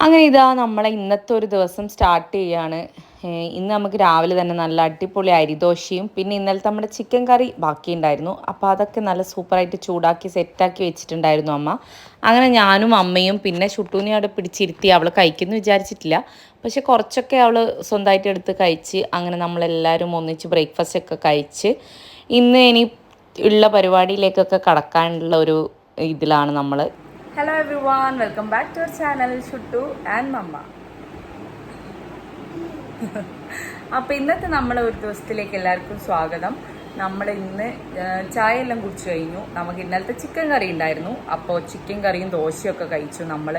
അങ്ങനെ ഇതാ നമ്മളെ ഇന്നത്തെ ഒരു ദിവസം സ്റ്റാർട്ട് ചെയ്യാണ്. ഇന്ന് നമുക്ക് രാവിലെ തന്നെ നല്ല അടിപൊളി അരിദോശയും പിന്നെ ഇന്നലത്തെ നമ്മുടെ ചിക്കൻ കറി ബാക്കിയുണ്ടായിരുന്നു. അപ്പോൾ അതൊക്കെ നല്ല സൂപ്പറായിട്ട് ചൂടാക്കി സെറ്റാക്കി വെച്ചിട്ടുണ്ടായിരുന്നു അമ്മ. അങ്ങനെ ഞാനും അമ്മയും പിന്നെ ഷുട്ടൂനെ അവിടെ പിടിച്ചിരുത്തി. അവൾ കഴിക്കുമെന്ന് വിചാരിച്ചിട്ടില്ല, പക്ഷെ കുറച്ചൊക്കെ അവൾ സ്വന്തമായിട്ട് എടുത്ത് കഴിച്ച്. അങ്ങനെ നമ്മളെല്ലാവരും ഒന്നിച്ച് ബ്രേക്ക്ഫാസ്റ്റ് ഒക്കെ കഴിച്ച് ഇനി ഉള്ള പരിപാടിയിലേക്കൊക്കെ കടക്കാനുള്ള ഒരു ഇതിലാണ് നമ്മൾ. Hello everyone, welcome back to our channel Shuttu and mamma. അപ്പോൾ ഇന്നത്തെ നമ്മളെ ഒരു ദിവസത്തിലേക്ക് എല്ലാവർക്കും സ്വാഗതം. നമ്മൾ ഇന്ന് ചായ എല്ലാം കുടിച്ചു കഴിഞ്ഞു. നമുക്ക് ഇന്നലത്തെ ചിക്കൻ കറി ഉണ്ടായിരുന്നു, അപ്പോൾ ചിക്കൻ കറിയും ദോശയൊക്കെ കഴിച്ചു നമ്മൾ.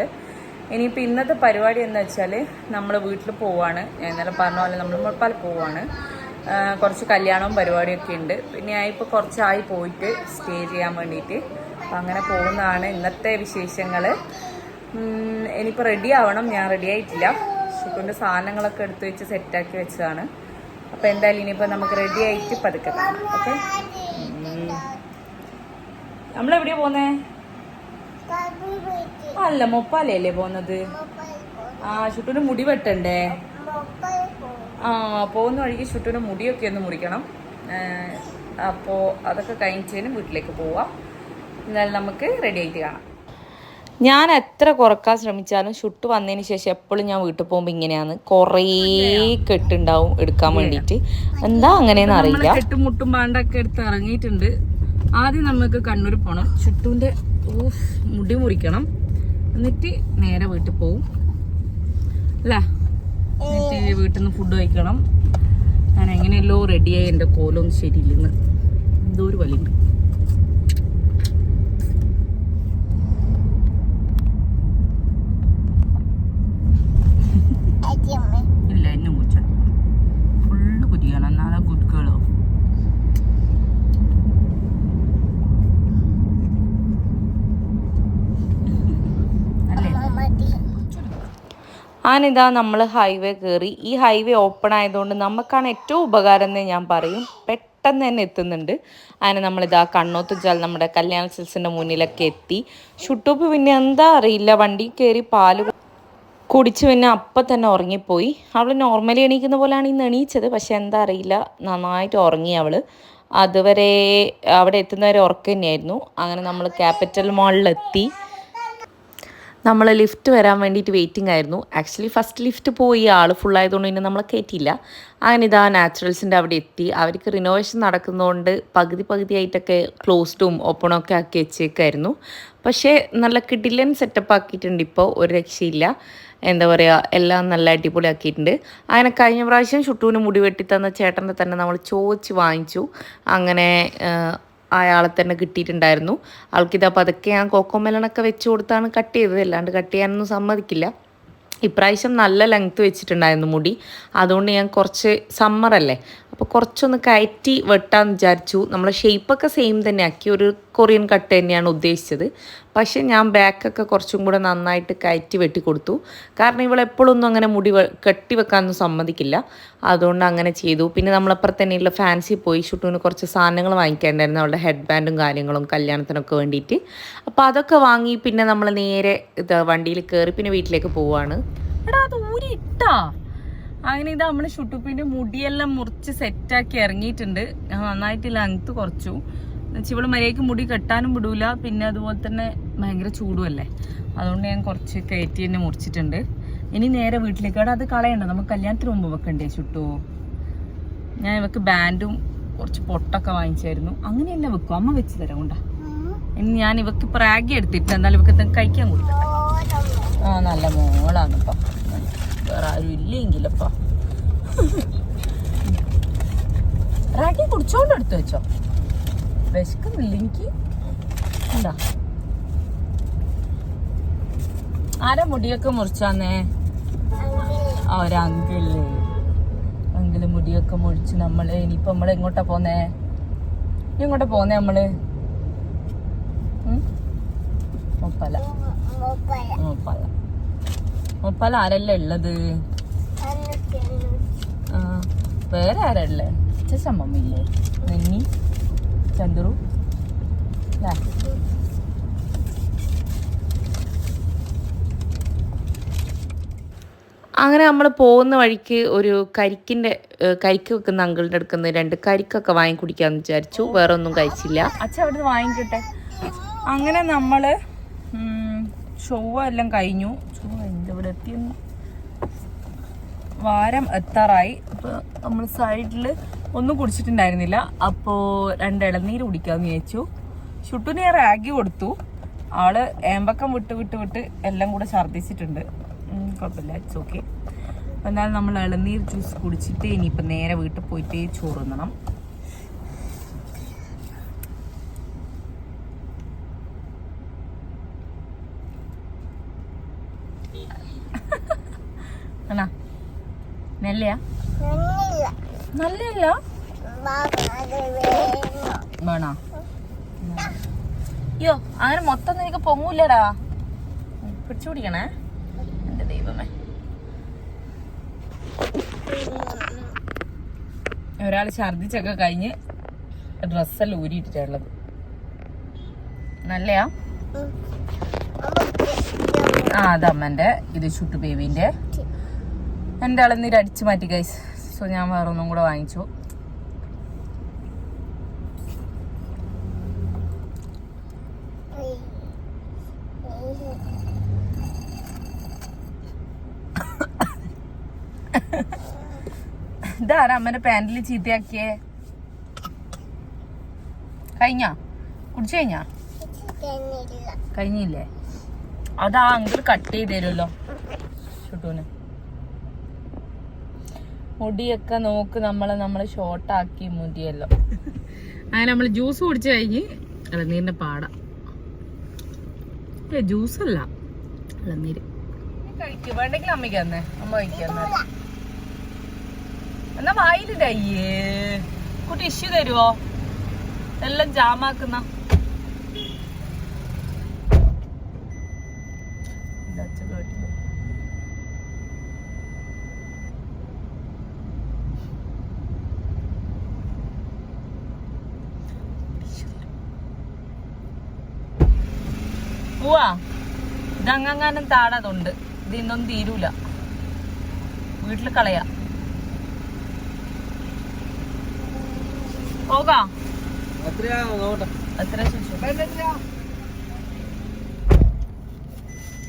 ഇനിയിപ്പോൾ ഇന്നത്തെ പരിപാടി എന്താ വെച്ചാൽ നമ്മൾ വീട്ടിൽ പോവാണ്. ഞാൻ ഇന്നലെ പറഞ്ഞ പോലെ നമ്മൾ മുഴപ്പാൽ പോവാണ്. കുറച്ച് കല്യാണവും പരിപാടിയൊക്കെ ഉണ്ട്. പിന്നെ ഞാനിപ്പോൾ കുറച്ചായി പോയിട്ട് സ്റ്റേ ചെയ്യാൻ വേണ്ടിയിട്ട്. അപ്പം അങ്ങനെ പോകുന്നതാണ് ഇന്നത്തെ വിശേഷങ്ങൾ. ഇനിയിപ്പോൾ റെഡി ആവണം. ഞാൻ റെഡി ആയിട്ടില്ല. ഷുക്കുൻ്റെ സാധനങ്ങളൊക്കെ എടുത്ത് വെച്ച് സെറ്റാക്കി വെച്ചതാണ്. അപ്പോൾ എന്തായാലും ഇനിയിപ്പോൾ നമുക്ക് റെഡി ആയിട്ട് പതുക്കെ കാണാം. ഓക്കെ, നമ്മളെവിടെയാണ് പോകുന്നേ? അല്ല, മൊപ്പാലയല്ലേ പോകുന്നത്? ഷുട്ടൂന് മുടി വെട്ടണ്ടേ? പോകുന്ന വഴിക്ക് ഷുട്ടൂന് മുടിയൊക്കെ ഒന്ന് മുറിക്കണം. അപ്പോൾ അതൊക്കെ കഴിഞ്ഞതിന് വീട്ടിലേക്ക് പോവാം. എന്നാലും നമുക്ക് റെഡി ആയിട്ട് കാണാം. ഞാൻ എത്ര കുറക്കാൻ ശ്രമിച്ചാലും ഷുട്ട് വന്നതിന് ശേഷം എപ്പോഴും ഞാൻ വീട്ടിൽ പോകുമ്പോൾ ഇങ്ങനെയാണ്, കുറേ കെട്ടുണ്ടാവും എടുക്കാൻ വേണ്ടിയിട്ട്. എന്താ അങ്ങനെയെന്ന് അറിയില്ല. കെട്ടും മുട്ടും പാണ്ടൊക്കെ എടുത്ത് ഇറങ്ങിയിട്ടുണ്ട്. ആദ്യം നമുക്ക് കണ്ണൂർ പോകണം. ഷുട്ടുവിൻ്റെ മുടി മുറിക്കണം, എന്നിട്ട് നേരെ വീട്ടിൽ പോവും അല്ലേ. എന്നിട്ട് വീട്ടിൽ നിന്ന് ഫുഡ് കഴിക്കണം. ഞാൻ എങ്ങനെയല്ലോ റെഡിയായി. എൻ്റെ കോലൊന്നും ശരിയില്ലെന്ന് എന്തോ ഒരു വലിയുണ്ട്. ഇല്ല, എന്നെ കുറിച്ച് ഫുള്ള് കുരിക്കണം, എന്നാലും കുട്ടികളോ. ആനിതാ നമ്മൾ ഹൈവേ കയറി. ഈ ഹൈവേ ഓപ്പൺ ആയതുകൊണ്ട് നമുക്കാണ് ഏറ്റവും ഉപകാരം എന്ന് ഞാൻ പറയും. പെട്ടെന്ന് തന്നെ എത്തുന്നുണ്ട്. അങ്ങനെ നമ്മളിതാ കണ്ണോത്തുചാൽ നമ്മുടെ കല്യാണ സിൽസിൻ്റെ മുന്നിലൊക്കെ എത്തി. ഷുട്ടൂപ്പ് പിന്നെ എന്താ അറിയില്ല, വണ്ടി കയറി പാല് കുടിച്ച് പിന്നെ അപ്പം തന്നെ ഉറങ്ങിപ്പോയി. അവൾ നോർമലി എണീക്കുന്ന പോലെയാണ് ഇന്ന് എണീച്ചത്, പക്ഷെ എന്താ അറിയില്ല, നന്നായിട്ട് ഉറങ്ങി അവൾ. അതുവരെ അവിടെ എത്തുന്നവരെ ഉറക്കം തന്നെയായിരുന്നു. അങ്ങനെ നമ്മൾ ക്യാപിറ്റൽ മാളിലെത്തി. നമ്മൾ ലിഫ്റ്റ് വരാൻ വേണ്ടിയിട്ട് വെയിറ്റിംഗ് ആയിരുന്നു. ആക്ച്വലി ഫസ്റ്റ് ലിഫ്റ്റ് പോയി, ആൾ ഫുള്ളായതുകൊണ്ട് പിന്നെ നമ്മളെ കയറ്റിയില്ല. അങ്ങനെ ഇതാ നാച്ചുറൽസിൻ്റെ അവിടെ എത്തി. അവർക്ക് റിനോവേഷൻ നടക്കുന്നതുകൊണ്ട് പകുതിയായിട്ടൊക്കെ ക്ലോസ്ഡും ഓപ്പണും ഒക്കെ ആക്കി വെച്ചേക്കായിരുന്നു. പക്ഷേ നല്ല കിടിലൻ സെറ്റപ്പ് ആക്കിയിട്ടുണ്ട്. ഇപ്പോൾ ഒരു രക്ഷയില്ല, എന്താ പറയുക, എല്ലാം നല്ല അടിപൊളി ആക്കിയിട്ടുണ്ട്. അങ്ങനെ കഴിഞ്ഞ പ്രാവശ്യം ഷുട്ടൂന് മുടി വെട്ടി തന്ന ചേട്ടൻ്റെ തന്നെ നമ്മൾ ചോദിച്ച് വാങ്ങിച്ചു. അങ്ങനെ അയാളെ തന്നെ കിട്ടിയിട്ടുണ്ടായിരുന്നു. ആൾക്കിതപ്പോൾ അതൊക്കെ ഞാൻ കോക്കോമെലണൊക്കെ വെച്ച് കൊടുത്താണ് കട്ട് ചെയ്തത്, അല്ലാണ്ട് കട്ട് ചെയ്യാനൊന്നും സമ്മതിക്കില്ല. ഇപ്രാവശ്യം നല്ല ലെങ്ത്ത് വെച്ചിട്ടുണ്ടായിരുന്നു മുടി. അതുകൊണ്ട് ഞാൻ കുറച്ച് സമ്മറല്ലേ, അപ്പോൾ കുറച്ചൊന്ന് കയറ്റി വെട്ടാമെന്ന് വിചാരിച്ചു. നമ്മളെ ഷേപ്പൊക്കെ സെയിം തന്നെ ആക്കി, ഒരു കൊറിയൻ കട്ട് തന്നെയാണ് ഉദ്ദേശിച്ചത്. പക്ഷേ ഞാൻ ബാക്കൊക്കെ കുറച്ചും കൂടെ നന്നായിട്ട് കയറ്റി വെട്ടി കൊടുത്തു. കാരണം ഇവളെപ്പോഴൊന്നും അങ്ങനെ മുടി കെട്ടി വെക്കാനൊന്നും സമ്മതിക്കില്ല. അതുകൊണ്ട് അങ്ങനെ ചെയ്തു. പിന്നെ നമ്മളപ്പുറത്ത് തന്നെയുള്ള ഫാൻസി പോയി ഷുട്ടൂന് കുറച്ച് സാധനങ്ങൾ വാങ്ങിക്കാനുണ്ടായിരുന്നു, അവളുടെ ഹെഡ് ബാൻഡും കാര്യങ്ങളും കല്യാണത്തിനൊക്കെ വേണ്ടിയിട്ട്. അപ്പോൾ അതൊക്കെ വാങ്ങി പിന്നെ നമ്മൾ നേരെ വണ്ടിയിൽ കയറി പിന്നെ വീട്ടിലേക്ക് പോവുകയാണ്. എടാ അത് ഊരി ഇട്ടാ. അങ്ങനെ ഇത് നമ്മൾ ഷുട്ടുപ്പിൻ്റെ മുടിയെല്ലാം മുറിച്ച് സെറ്റാക്കി ഇറങ്ങിയിട്ടുണ്ട്. ഞാൻ നന്നായിട്ട് ലെങ്ത്ത് കുറച്ചു. ഇവള് മര്യാദയ്ക്ക് മുടി കെട്ടാനും വിടൂല, പിന്നെ അതുപോലെ തന്നെ ഭയങ്കര ചൂടുമല്ലേ, അതുകൊണ്ട് ഞാൻ കുറച്ച് കയറ്റി തന്നെ മുറിച്ചിട്ടുണ്ട്. ഇനി നേരെ വീട്ടിലേക്ക്. അവിടെ അത് കളയണ്ട, നമുക്ക് കല്യാണത്തിന് മുമ്പ് വെക്കണ്ടേ ചുട്ടു. ഞാൻ ഇവക്ക് ബാൻഡും കുറച്ച് പൊട്ടൊക്കെ വാങ്ങിച്ചായിരുന്നു. അങ്ങനെയല്ല വെക്കും, അമ്മ വെച്ച് തരാം കൊണ്ടാ. ഇനി ഞാൻ ഇവക്ക് പ്രാഗി എടുത്തിട്ട് എന്നാലും ഇവക്ക് കഴിക്കാൻ കൊടുക്കട്ടെ. നല്ല മോളാണിപ്പം, വേറെ ആരും ഇല്ലെങ്കിലപ്പ. റാഗി കുടിച്ചോണ്ട് എടുത്ത് വെച്ചോ, വിശക്കുന്നില്ലെങ്കിൽ. എന്താ ആരാ മുടിയൊക്കെ മുറിച്ചാന്നേ? ഒരങ്കിള് മുടിയൊക്കെ മുറിച്ച് നമ്മള്. ഇനിയിപ്പോ നമ്മള് എങ്ങോട്ടാ പോന്നേ? എങ്ങോട്ടാ പോന്നേ നമ്മള്? മുപ്പല ആരല്ലേ ഉള്ളത്? വേറെ ആരാ ഉള്ളേ? ചമ്മമ്മയില്ലേ, നെന്നി, ചന്ദ്രു അല്ലേ? അങ്ങനെ നമ്മൾ പോകുന്ന വഴിക്ക് ഒരു കരിക്ക് വെക്കുന്ന അങ്കിളിൻ്റെ അടുക്കുന്ന 2 കരിക്കൊക്കെ വാങ്ങി കുടിക്കാമെന്ന് വിചാരിച്ചു. വേറെ ഒന്നും കഴിച്ചില്ല. അച്ഛൻ അവിടെ നിന്ന് വാങ്ങിക്കട്ടെ. അങ്ങനെ നമ്മൾ ഷോ എല്ലാം കഴിഞ്ഞു. ഇവിടെ എത്തിയെന്ന് വാരം എത്താറായി. അപ്പോൾ നമ്മൾ സൈഡിൽ ഒന്നും കുടിച്ചിട്ടുണ്ടായിരുന്നില്ല. അപ്പോൾ 2 ഇളനീര് കുടിക്കാമെന്ന് വിചാരിച്ചു. ഷുട്ടുന് ഞാൻ റാഗി കൊടുത്തു. ആള് ഏമ്പക്കം വിട്ട് എല്ലാം കൂടെ ഛർദ്ദിച്ചിട്ടുണ്ട്. കുഴപ്പമില്ല, ഇറ്റ്സ് ഓക്കെ. എന്നാലും നമ്മൾ ഇളനീർ ജ്യൂസ് കുടിച്ചിട്ട് ഇനിയിപ്പോൾ നേരെ വീട്ടിൽ പോയിട്ട് ചോറ് തിന്നണം. ആണോ? നല്ലയാ? നല്ലല്ല വേണോ? അയ്യോ, അങ്ങനെ മൊത്തം നിനക്ക് പൊങ്ങൂല്ലടാ. പിടിച്ചു പിടിക്കണേ എന്റെ ദൈവമേ. ഒരാൾ ഛർദിച്ചൊക്കെ കഴിഞ്ഞ് ഡ്രസ്സെല്ലാം ഊരിയിട്ടിട്ടുള്ളത്. നല്ലയാ? അതമ്മന്റെ, ഇത് ഷുട്ടു ബേബിന്റെ. എൻ്റെ ഇളനീര് അടിച്ചു മാറ്റി ഗൈസ്. സോ ഞാൻ വേറെ ഒന്നും കൂടെ വാങ്ങിച്ചു. ഇതാരാ അമ്മന്റെ പാന്റിൽ ചീത്തയാക്കിയേ? കുടിച്ചു കഴിഞ്ഞില്ലേ? അതാ അങ്കിൾ കട്ട് ചെയ്ത് തരുമല്ലോ ഷുട്ടൂന്. മുടിയൊക്കെ നോക്ക്, നമ്മള് ഷോർട്ടാക്കി മുടിയല്ലോ. അങ്ങനെ നമ്മൾ ജ്യൂസ് കുടിച്ചു കഴിഞ്ഞ് ഇളനീരിന്റെ പാട. ജ്യൂസല്ല, ഇളനീര്. കഴിക്കും വേണ്ടെങ്കിൽ അമ്മയ്ക്ക് തന്നെ. അമ്മ കഴിക്കാന്ന് എന്നാ വായിലിടയ്യേ. കുട്ടി ഇഷ്യൂ തരുവോ? എല്ലാം ജാമാക്കുന്ന പോവാ. ഇതങ്ങാനും താടതുണ്ട്. ഇത് ഇന്നൊന്നും തീരൂല. വീട്ടിൽ കളയാ. പോകാം.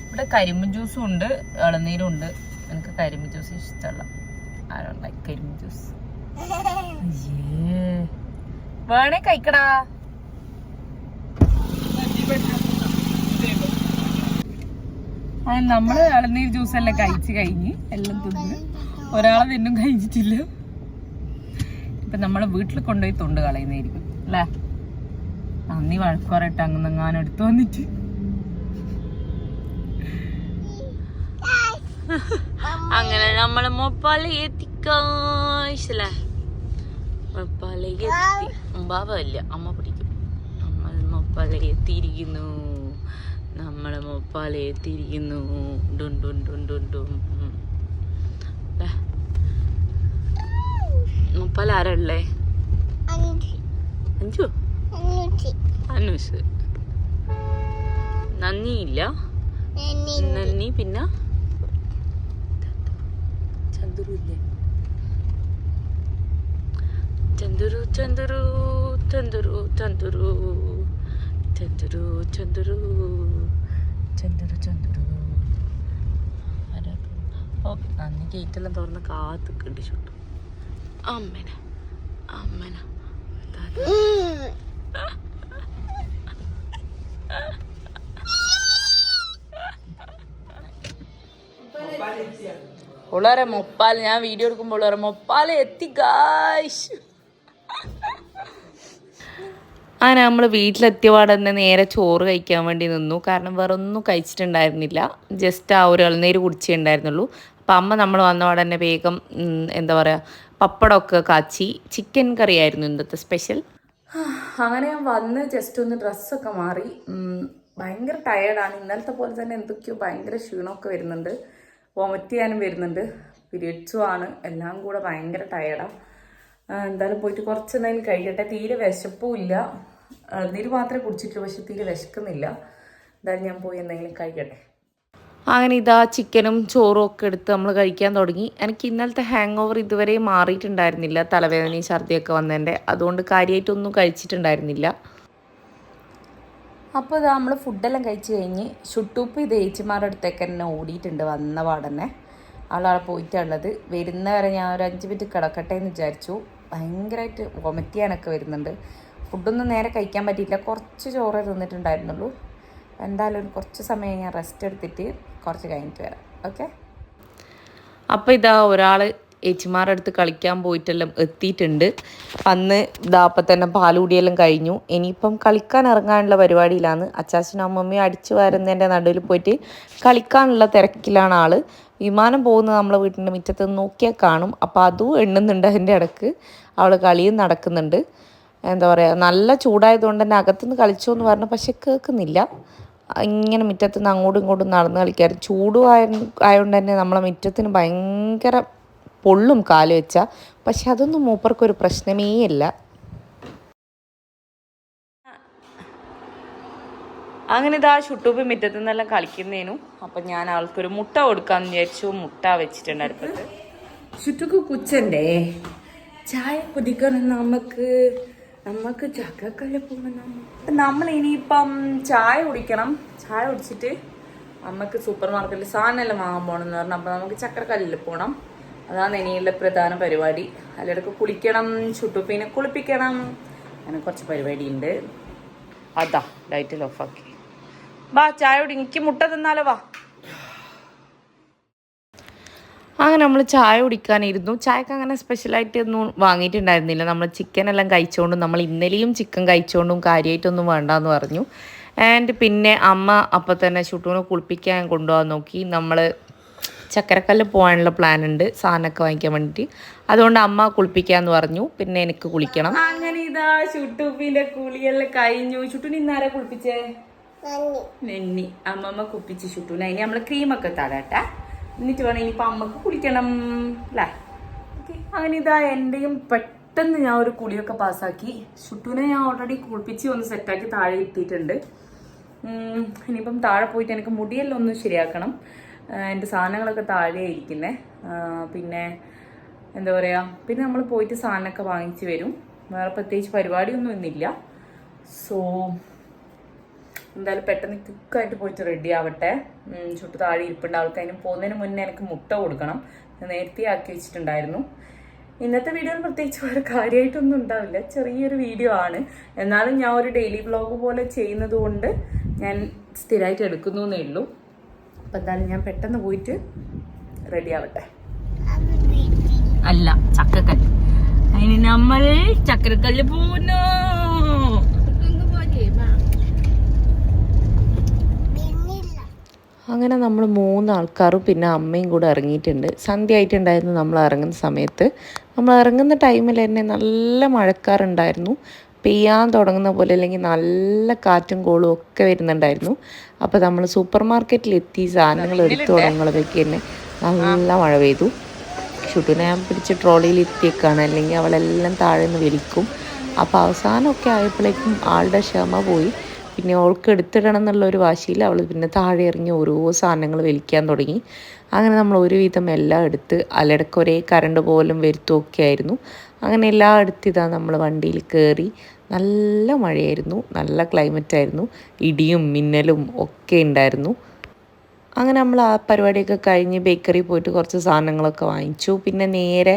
ഇവിടെ കരിമ്പ് ജ്യൂസും ഉണ്ട്, ഇളനീരും ഉണ്ട്. എനിക്ക് കരിമ്പ് ജ്യൂസ് ഇഷ്ടമല്ല. ആരുണ്ടായി കരിമ്പ് ജ്യൂസ്? വേണേ കഴിക്കടാ. നമ്മള് ഇളനീർ ജ്യൂസ് എല്ലാം കഴിച്ച് കഴിഞ്ഞ് എല്ലാം തിന്ന്. ഒരാളെ തിന്നും കഴിച്ചിട്ടില്ല. ഇപ്പൊ നമ്മളെ വീട്ടിൽ കൊണ്ടുപോയി തൊണ്ട് കളയുന്നതായിരിക്കും അല്ലേ? അന്നീ വഴക്കുറയിട്ട് അങ്ങനെങ്ങാനും എടുത്തു വന്നിട്ട്. അങ്ങനെ നമ്മള് മൊപ്പാല എത്തിക്കാശല്ലേ? മൊപ്പാല എത്തി. ഭാവമല്ല, അമ്മ പിടിക്കും. നമ്മൾ മൊപ്പാല എത്തിയിരിക്കുന്നു. നമ്മളെ മൊപ്പാല എത്തിയിരിക്കുന്നു. മൊപ്പാല ആരല്ലേ? അഞ്ചു, അനുഷ്, നന്ദിയില്ല, നന്ദി, പിന്നെ ചന്ദുരു ഇല്ലേ? ചന്ദുരു ചന്ദുരു ചന്ദുരു ചന്ദുരു ചന്ദുരു ചന്ദുരു ചന്ദുരു ചന്ദുരു. ഓ, നന്ദി ഗേറ്റെല്ലാം തുറന്ന് കാത്തുക്കുണ്ട് ചുട്ടു. അമ്മന അമ്മന ഉള്ളവരെ മൊപ്പാൽ ഞാൻ വീഡിയോ എടുക്കുമ്പോൾ മൊപ്പാൽ എത്തി ഗായ്സ്. അങ്ങനെ നമ്മൾ വീട്ടിലെത്തിയ പാടെ തന്നെ നേരെ ചോറ് കഴിക്കാൻ വേണ്ടി നിന്നു. കാരണം വേറെ ഒന്നും കഴിച്ചിട്ടുണ്ടായിരുന്നില്ല. ജസ്റ്റ് ആ ഒരു ഇളനീര് കുടിച്ചേ ഉണ്ടായിരുന്നുള്ളൂ. അപ്പം അമ്മ നമ്മൾ വന്ന പാടെ തന്നെ വേഗം എന്താ പറയുക, പപ്പടമൊക്കെ കാച്ചി. ചിക്കൻ കറി ആയിരുന്നു ഇന്നത്തെ സ്പെഷ്യൽ. അങ്ങനെ ഞാൻ വന്ന് ജസ്റ്റ് ഒന്ന് ഡ്രസ്സൊക്കെ മാറി. ഭയങ്കര ടയേർഡാണ്. ഇന്നലത്തെ പോലെ തന്നെ എന്തൊക്കെയോ ഭയങ്കര ക്ഷീണമൊക്കെ വരുന്നുണ്ട്. വൊമിറ്റ് ചെയ്യാനും വരുന്നുണ്ട്. പീരിയഡ്സും ആണ്. എല്ലാം കൂടെ ഭയങ്കര ടയേർഡാണ്. എന്തായാലും പോയിട്ട് കുറച്ച് എന്തെങ്കിലും കഴിക്കട്ടെ. തീരെ വിശപ്പും ഇല്ല. നീര് മാത്രമേ കുടിച്ചിട്ടുള്ളൂ, പക്ഷെ തീരെ വിശക്കുന്നില്ല. എന്തായാലും ഞാൻ പോയി എന്തെങ്കിലും കഴിക്കട്ടെ. അങ്ങനെ ഇതാ ചിക്കനും ചോറും ഒക്കെ എടുത്ത് നമ്മൾ കഴിക്കാൻ തുടങ്ങി. എനിക്ക് ഇന്നലത്തെ ഹാങ് ഓവർ ഇതുവരെ മാറിയിട്ടുണ്ടായിരുന്നില്ല, തലവേദനയും ഛർദിയൊക്കെ വന്നതിൻ്റെ. അതുകൊണ്ട് കാര്യമായിട്ടൊന്നും കഴിച്ചിട്ടുണ്ടായിരുന്നില്ല. അപ്പോൾ ഇതാ നമ്മൾ ഫുഡെല്ലാം കഴിച്ച് കഴിഞ്ഞ് ഷുട്ടൂപ്പ് ഇത് ഏച്ചിമാരുടെ അടുത്തേക്ക് തന്നെ ഓടിയിട്ടുണ്ട് വന്ന പാടന്നെ. ആളവിടെ പോയിട്ടുള്ളത്. വരുന്നവരെ ഞാൻ ഒരു 5 മിനിറ്റ് കിടക്കട്ടെ എന്ന് വിചാരിച്ചു. ഭയങ്കരമായിട്ട് വൊമിറ്റ് ചെയ്യാനൊക്കെ വരുന്നുണ്ട്. ഫുഡൊന്നും നേരെ കഴിക്കാൻ പറ്റിയില്ല, കുറച്ച് ചോറേ തിന്നിട്ടുണ്ടായിരുന്നുള്ളൂ. എന്തായാലും കുറച്ച് സമയം ഞാൻ റെസ്റ്റ് എടുത്തിട്ട് കുറച്ച് കഴിഞ്ഞിട്ട് വരാം. ഓക്കെ. അപ്പോൾ ഇതാ ഒരാൾ ഏച്ചിമാരുടെ അടുത്ത് കളിക്കാൻ പോയിട്ടെല്ലാം എത്തിയിട്ടുണ്ട്. അന്ന് ഇതാ അപ്പം തന്നെ പാലുകൂടിയെല്ലാം കഴിഞ്ഞു. ഇനിയിപ്പം കളിക്കാൻ ഇറങ്ങാനുള്ള പരിപാടിയിലാണ്. അച്ചാച്ചനും അമ്മമ്മയും അടിച്ചു വരുന്നതിൻ്റെ നടുവിൽ പോയിട്ട് കളിക്കാനുള്ള തിരക്കിലാണ് ആൾ. വിമാനം പോകുന്നത് നമ്മളെ വീട്ടിൻ്റെ മുറ്റത്ത് നോക്കിയാൽ കാണും. അപ്പോൾ അതും എണ്ണുന്നുണ്ട്. അതിൻ്റെ ഇടക്ക് അവൾ കളിയും നടക്കുന്നുണ്ട്. എന്താ പറയുക, നല്ല ചൂടായതുകൊണ്ട് തന്നെ അകത്തുനിന്ന് കളിച്ചോ എന്ന് പറഞ്ഞു, പക്ഷെ കേൾക്കുന്നില്ല. ഇങ്ങനെ മുറ്റത്തുനിന്ന് അങ്ങോട്ടും ഇങ്ങോട്ടും നടന്ന് കളിക്കാറ്. ചൂടും ആയതുകൊണ്ട് തന്നെ നമ്മളെ മുറ്റത്തിന് ഭയങ്കര പൊള്ളും കാല് വെച്ചാൽ. പക്ഷെ അതൊന്നും മൂപ്പർക്കൊരു പ്രശ്നമേ അല്ല. അങ്ങനെ ഇതാ ഷുട്ടൂപ്പ് മുറ്റത്തു നിന്നെല്ലാം കളിക്കുന്നതിനും അപ്പം ഞാൻ ആൾക്കൊരു മുട്ട കൊടുക്കാമെന്ന് വിചാരിച്ചു. മുട്ട വെച്ചിട്ടുണ്ട് അടുപ്പത്ത്. ഷുട്ടുക്ക് കുച്ചണ്ടേ ചായ കുടിക്കണം. നമുക്ക് ചക്കക്കല്ല് പോകണം. നമ്മൾ ഇനിയിപ്പം ചായ കുടിക്കണം. ചായ കുടിച്ചിട്ട് നമുക്ക് സൂപ്പർ മാർക്കറ്റിൽ സാധനമെല്ലാം വാങ്ങാൻ പോകണമെന്ന് പറഞ്ഞു. അപ്പം നമുക്ക് ചക്കരക്കല്ലിൽ പോകണം. അതാണ് ഇനിയുള്ള പ്രധാന പരിപാടി. അതിലിടക്ക് കുളിക്കണം, ഷുട്ടൂപ്പിനെ കുളിപ്പിക്കണം, അങ്ങനെ കുറച്ച് പരിപാടിയുണ്ട്. അതാ ലൈറ്റിൽ ഓഫാക്കി. വാ ചായ കുടി, എനിക്ക് മുട്ട തിന്നാലോ, വാ. അങ്ങനെ നമ്മൾ ചായ കുടിക്കാനിരുന്നു. ചായക്ക് അങ്ങനെ സ്പെഷ്യലായിട്ടൊന്നും വാങ്ങിയിട്ടുണ്ടായിരുന്നില്ല. നമ്മൾ ചിക്കനെല്ലാം കഴിച്ചുകൊണ്ടും നമ്മൾ ഇന്നലെയും ചിക്കൻ കഴിച്ചുകൊണ്ടും കാര്യമായിട്ടൊന്നും വേണ്ടാന്ന് പറഞ്ഞു. ആൻഡ് പിന്നെ അമ്മ അപ്പം തന്നെ ഷുട്ടൂനെ കുളിപ്പിക്കാൻ കൊണ്ടുപോകാൻ നോക്കി. നമ്മൾ ചക്കരക്കല്ല് പോകാനുള്ള പ്ലാൻ ഉണ്ട്, സാധനമൊക്കെ വാങ്ങിക്കാൻ വേണ്ടിയിട്ട്. അതുകൊണ്ട് അമ്മ കുളിപ്പിക്കാന്ന് പറഞ്ഞു. പിന്നെ എനിക്ക് കുളിക്കണം. അങ്ങനെ ഇതാ ഷുട്ടൂപ്പിന്റെ കുളിയെല്ലാം കഴിഞ്ഞു. ഷുട്ടൂന് ഇന്നാരെ കുളിപ്പിച്ചേ? നെന്നി. അമ്മമ്മ കുളിപ്പിച്ച് ഷുട്ടൂന്. അതിന് നമ്മൾ ക്രീമൊക്കെ തരാട്ടെ, എന്നിട്ട് വേണം ഇനിയിപ്പോൾ അമ്മക്ക് കുളിക്കണം അല്ലേ. ഓക്കെ. അങ്ങനെ ഇതാ എൻ്റെയും പെട്ടെന്ന് ഞാൻ ഒരു കുളിയൊക്കെ പാസ്സാക്കി. ഷുട്ടൂനെ ഞാൻ ഓൾറെഡി കുളിപ്പിച്ച് ഒന്ന് സെറ്റാക്കി താഴെ എത്തിയിട്ടുണ്ട്. ഇനിയിപ്പം താഴെ പോയിട്ട് എനിക്ക് മുടിയെല്ലാം ഒന്ന് ശരിയാക്കണം. എൻ്റെ സാധനങ്ങളൊക്കെ താഴെ ഇരിക്കുന്നത്. പിന്നെ എന്താ പറയുക, പിന്നെ നമ്മൾ പോയിട്ട് സാധനമൊക്കെ വാങ്ങിച്ച് വരും. വേറെ പ്രത്യേകിച്ച് പരിപാടിയൊന്നും ഇന്നില്ല. സോ എന്തായാലും പെട്ടെന്ന് ക്വിക്കായിട്ട് പോയിട്ട് റെഡി ആവട്ടെ. ചുട്ട് താഴെ ഇരിപ്പുണ്ട്. ആൾക്ക് അതിന് പോകുന്നതിന് മുന്നേ എനിക്ക് മുട്ട കൊടുക്കണം. നേരത്തെ ആക്കി വെച്ചിട്ടുണ്ടായിരുന്നു. ഇന്നത്തെ വീഡിയോയിൽ പ്രത്യേകിച്ച് വേറെ കാര്യമായിട്ടൊന്നും ഉണ്ടാവില്ല, ചെറിയൊരു വീഡിയോ ആണ്. എന്നാലും ഞാൻ ഒരു ഡെയിലി വ്ളോഗ് പോലെ ചെയ്യുന്നത് കൊണ്ട് ഞാൻ സ്ഥിരമായിട്ട് എടുക്കുന്നു എന്നേ ഉള്ളൂ. അപ്പം എന്തായാലും ഞാൻ പെട്ടെന്ന് പോയിട്ട് റെഡി ആവട്ടെ. അല്ല, ചക്കക്കല്ല്. അതിന് നമ്മൾ ചക്കരക്കല്ല് പോകുന്നു. അങ്ങനെ നമ്മൾ 3 ആൾക്കാരും പിന്നെ അമ്മയും കൂടെ ഇറങ്ങിയിട്ടുണ്ട്. സന്ധ്യ ആയിട്ടുണ്ടായിരുന്നു നമ്മൾ ഇറങ്ങുന്ന സമയത്ത്. നമ്മൾ ഇറങ്ങുന്ന ടൈമിൽ തന്നെ നല്ല മഴക്കാറുണ്ടായിരുന്നു. പെയ്യാൻ തുടങ്ങുന്ന പോലെ, അല്ലെങ്കിൽ നല്ല കാറ്റും കോളും ഒക്കെ വരുന്നുണ്ടായിരുന്നു. അപ്പോൾ നമ്മൾ സൂപ്പർ മാർക്കറ്റിലെത്തി സാധനങ്ങൾ എടുത്തു തുടങ്ങുമ്പോഴേക്ക് തന്നെ നല്ല മഴ പെയ്തു. ഷുട്ടൂനെ ഞാൻ പിടിച്ച് ട്രോളിയിൽ എത്തിയേക്കാണ്, അല്ലെങ്കിൽ അവളെല്ലാം താഴെ നിന്ന് വലിക്കും. അപ്പോൾ അവസാനമൊക്കെ ആയപ്പോഴേക്കും ആളുടെ ക്ഷമ പോയി. പിന്നെ അവൾക്ക് എടുത്തിടണം എന്നുള്ളൊരു വാശിയിൽ അവൾ പിന്നെ താഴെ ഇറങ്ങി ഓരോ സാധനങ്ങൾ വലിക്കാൻ തുടങ്ങി. അങ്ങനെ നമ്മൾ ഒരുവിധം എല്ലാം എടുത്ത്, അതിലിടയ്ക്ക് ഒരേ കറണ്ട് പോലും വരുത്തുമൊക്കെ ആയിരുന്നു. അങ്ങനെ എല്ലാം എടുത്തിതാ നമ്മൾ വണ്ടിയിൽ കയറി. നല്ല മഴയായിരുന്നു, നല്ല ക്ലൈമറ്റായിരുന്നു, ഇടിയും മിന്നലും ഒക്കെ ഉണ്ടായിരുന്നു. അങ്ങനെ നമ്മൾ ആ പരിപാടിയൊക്കെ കഴിഞ്ഞ് ബേക്കറി പോയിട്ട് കുറച്ച് സാധനങ്ങളൊക്കെ വാങ്ങിച്ചു. പിന്നെ നേരെ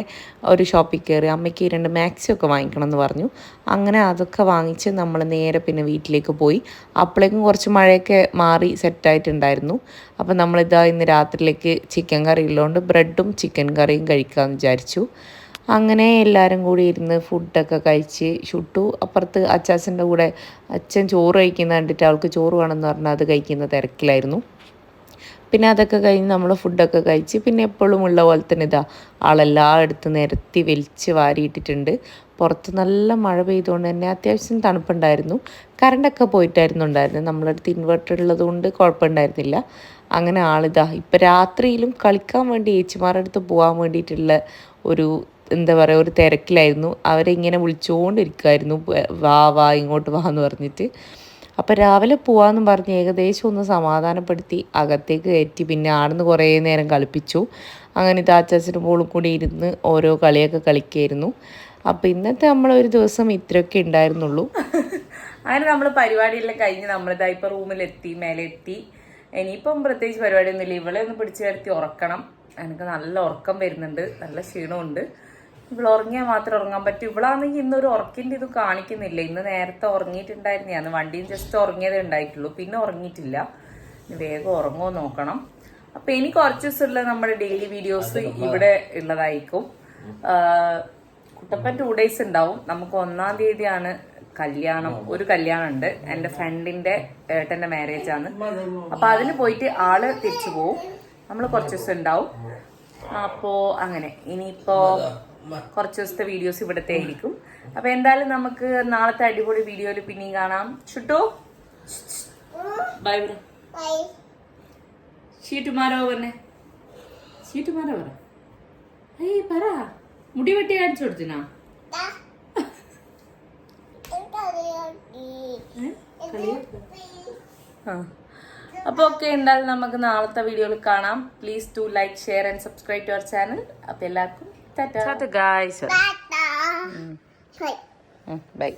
ഒരു ഷോപ്പിൽ കയറി. അമ്മയ്ക്ക് 2 മാക്സിയൊക്കെ വാങ്ങിക്കണം എന്ന് പറഞ്ഞു. അങ്ങനെ അതൊക്കെ വാങ്ങിച്ച് നമ്മൾ നേരെ പിന്നെ വീട്ടിലേക്ക് പോയി. അപ്പോഴേക്കും കുറച്ച് മഴയൊക്കെ മാറി സെറ്റായിട്ടുണ്ടായിരുന്നു. അപ്പം നമ്മളിതാ ഇന്ന് രാത്രിയിലേക്ക് ചിക്കൻ കറി ഉള്ളതുകൊണ്ട് ബ്രെഡും ചിക്കൻ കറിയും കഴിക്കാമെന്ന് വിചാരിച്ചു. അങ്ങനെ എല്ലാവരും കൂടി ഇരുന്ന് ഫുഡൊക്കെ കഴിച്ച്. ഷുട്ടു അപ്പുറത്ത് അച്ചാച്ചൻ്റെ കൂടെ, അച്ഛൻ ചോറ് കഴിക്കുന്ന കണ്ടിട്ട് അവൾക്ക് ചോറ് വേണമെന്ന് പറഞ്ഞാൽ അത് കഴിക്കുന്ന തിരക്കിലായിരുന്നു. പിന്നെ അതൊക്കെ കഴിഞ്ഞ് നമ്മൾ ഫുഡൊക്കെ കഴിച്ച് പിന്നെ എപ്പോഴും ഉള്ള പോലെ തന്നെ ഇതാ ആളെല്ലായിടത്തും നിരത്തി വലിച്ച് വാരിയിട്ടിട്ടുണ്ട്. പുറത്ത് നല്ല മഴ പെയ്തുകൊണ്ട് തന്നെ അത്യാവശ്യം തണുപ്പുണ്ടായിരുന്നു. കറണ്ടൊക്കെ പോയിട്ടായിരുന്നുണ്ടായിരുന്നു. നമ്മളടുത്ത് ഇൻവെർട്ടർ ഉള്ളത് കൊണ്ട് കുഴപ്പമുണ്ടായിരുന്നില്ല. അങ്ങനെ ആളിതാ ഇപ്പം രാത്രിയിലും കളിക്കാൻ വേണ്ടി ഏച്ചിമാരുടെ അടുത്ത് പോകാൻ വേണ്ടിയിട്ടുള്ള ഒരു എന്താ പറയുക, ഒരു തിരക്കിലായിരുന്നു. അവരെ ഇങ്ങനെ വിളിച്ചുകൊണ്ടിരിക്കുമായിരുന്നു, വാ വാ ഇങ്ങോട്ട് വാ എന്ന് പറഞ്ഞിട്ട്. അപ്പോൾ രാവിലെ പോവാമെന്ന് പറഞ്ഞ് ഏകദേശം ഒന്ന് സമാധാനപ്പെടുത്തി അകത്തേക്ക് കയറ്റി. പിന്നെ ആടുന്ന് കുറേ നേരം കളിപ്പിച്ചു. അങ്ങനെ താച്ചാച്ചനും മോളും കൂടി ഇരുന്ന് ഓരോ കളിയൊക്കെ കളിക്കായിരുന്നു. അപ്പോൾ ഇന്നത്തെ നമ്മളൊരു ദിവസം ഇത്രയൊക്കെ ഉണ്ടായിരുന്നുള്ളൂ. അങ്ങനെ നമ്മൾ പരിപാടിയെല്ലാം കഴിഞ്ഞ് നമ്മളിതാ ഇപ്പോൾ റൂമിലെത്തി, മേലെ എത്തി. ഇനിയിപ്പം പ്രത്യേകിച്ച് പരിപാടിയൊന്നുമില്ല. ഇവളെ ഒന്ന് പിടിച്ചു വരുത്തി ഉറക്കണം. എനിക്ക് നല്ല ഉറക്കം വരുന്നുണ്ട്, നല്ല ക്ഷീണമുണ്ട്. ഇവൾ ഉറങ്ങിയാൽ മാത്രമേ ഉറങ്ങാൻ പറ്റൂ. ഇവളാണെങ്കിൽ ഇന്നൊരു ഉറക്കിൻ്റെ ഇത് കാണിക്കുന്നില്ല. ഇന്ന് നേരത്തെ ഉറങ്ങിയിട്ടുണ്ടായിരുന്നു. ഞാൻ വണ്ടിയും ജസ്റ്റ് ഉറങ്ങിയതേ ഉണ്ടായിട്ടുള്ളൂ, പിന്നെ ഉറങ്ങിയിട്ടില്ല. വേഗം ഉറങ്ങുമോ നോക്കണം. അപ്പം ഇനി കുറച്ച് ദിവസമുള്ള നമ്മുടെ ഡെയിലി വീഡിയോസ് ഇവിടെ ഉള്ളതായിരിക്കും. കുട്ടപ്പൻ 2 days ഉണ്ടാവും. നമുക്ക് 1-ാം തീയതിയാണ് കല്യാണം. ഒരു കല്യാണം ഉണ്ട്, എൻ്റെ ഫ്രണ്ടിൻ്റെ ഏട്ടൻ്റെ മാരേജാണ്. അപ്പം അതിന് പോയിട്ട് ആള് തിരിച്ചു പോവും. നമ്മൾ കുറച്ച് ദിവസം ഉണ്ടാവും. അപ്പോൾ അങ്ങനെ ഇനിയിപ്പോൾ കുറച്ച് ദിവസത്തെ വീഡിയോസ് ഇവിടുത്തെ ആയിരിക്കും. അപ്പോൾ എന്തായാലും നമുക്ക് നാളത്തെ അടിപൊളി വീഡിയോയിൽ പിന്നെയും കാണാം. ചുട്ടോ bye bro. See you tomorrow പറഞ്ഞേ. See you tomorrow പറ. ഏയ് പറ. മുടി വെട്ടി കാണിച്ചു കൊടുത്തിനാ? അപ്പോൾ ഓക്കെ, എന്തായാലും നമുക്ക് നാളത്തെ വീഡിയോയിൽ കാണാം. Please do like, share and subscribe to our channel. അപ്പോൾ എല്ലാവർക്കും ടാറ്റാ ഗായ്സ്. ബൈ.